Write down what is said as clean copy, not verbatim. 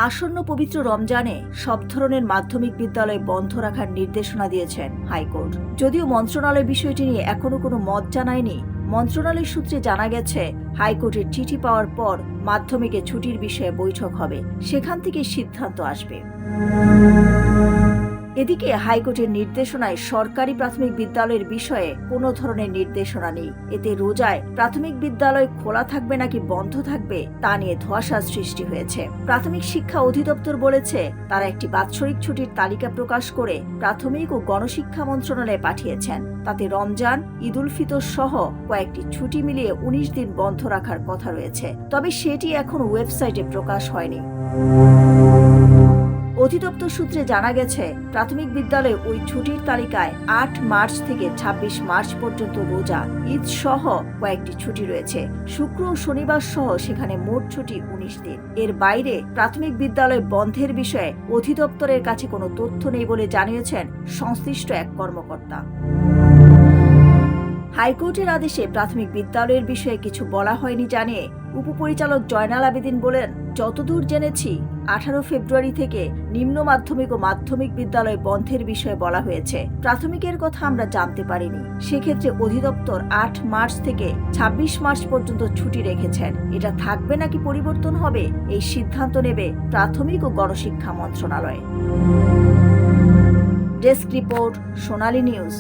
আসন্ন পবিত্র রমজানে সব ধরনের মাধ্যমিক বিদ্যালয় বন্ধ রাখার নির্দেশনা দিয়েছেন হাইকোর্ট। যদিও মন্ত্রণালয় বিষয়টি নিয়ে এখনো কোনো মত জানায়নি, মন্ত্রণালয় সূত্রে জানা গেছে হাইকোর্টের চিঠি পাওয়ার পর মাধ্যমিকে ছুটির বিষয়ে বৈঠক হবে, সেখান থেকে সিদ্ধান্ত আসবে। এদিকে হাইকোর্টের নির্দেশনায় সরকারি প্রাথমিক বিদ্যালয়ের বিষয়ে কোনো ধরনের নির্দেশনা নেই। এতে রোজায় প্রাথমিক বিদ্যালয় খোলা থাকবে নাকি বন্ধ থাকবে তা নিয়ে ধোঁয়াশার সৃষ্টি হয়েছে। প্রাথমিক শিক্ষা অধিদপ্তর বলেছে তারা একটি বাৎসরিক ছুটির তালিকা প্রকাশ করে প্রাথমিক ও গণশিক্ষা মন্ত্রণালয়ে পাঠিয়েছেন। তাতে রমজান, ঈদ উল ফিতর সহ কয়েকটি ছুটি মিলিয়ে 19 দিন বন্ধ রাখার কথা রয়েছে, তবে সেটি এখন ওয়েবসাইটে প্রকাশ হয়নি। অধিদপ্তর সূত্রে জানা গেছে প্রাথমিক বিদ্যালয়ে ওই ছুটির তালিকায় 8 মার্চ থেকে 26 মার্চ পর্যন্ত রোজা, ঈদ সহ কয়েকটি ছুটি রয়েছে। শুক্র ও শনিবার সহ সেখানে মোট ছুটি 19 দিন। এর বাইরে প্রাথমিক বিদ্যালয় বন্ধের বিষয়ে অধিদপ্তরের কাছে কোনো তথ্য নেই বলে জানিয়েছেন সংশ্লিষ্ট এক কর্মকর্তা। হাইকোর্টের আদেশে প্রাথমিক বিদ্যালয়ের বিষয়ে কিছু বলা হয়নি জানিয়ে উপপরিচালক জয়নাল আবেদিন বলেন, যতদূর জেনেছি 18 ফেব্রুয়ারি থেকে নিম্ন মাধ্যমিক ও মাধ্যমিক বিদ্যালয় বন্ধের বিষয়ে বলা হয়েছে। প্রাথমিকের কথা আমরা জানতে পারিনি। সেক্ষেত্রে অধিদপ্তর 8 মার্চ থেকে 26 মার্চ পর্যন্ত ছুটি রেখেছেন। এটা থাকবে নাকি পরিবর্তন হবে, এই সিদ্ধান্ত নেবে প্রাথমিক ও গণশিক্ষা মন্ত্রণালয়। ডেস্ক রিপোর্ট, সোনালী নিউজ।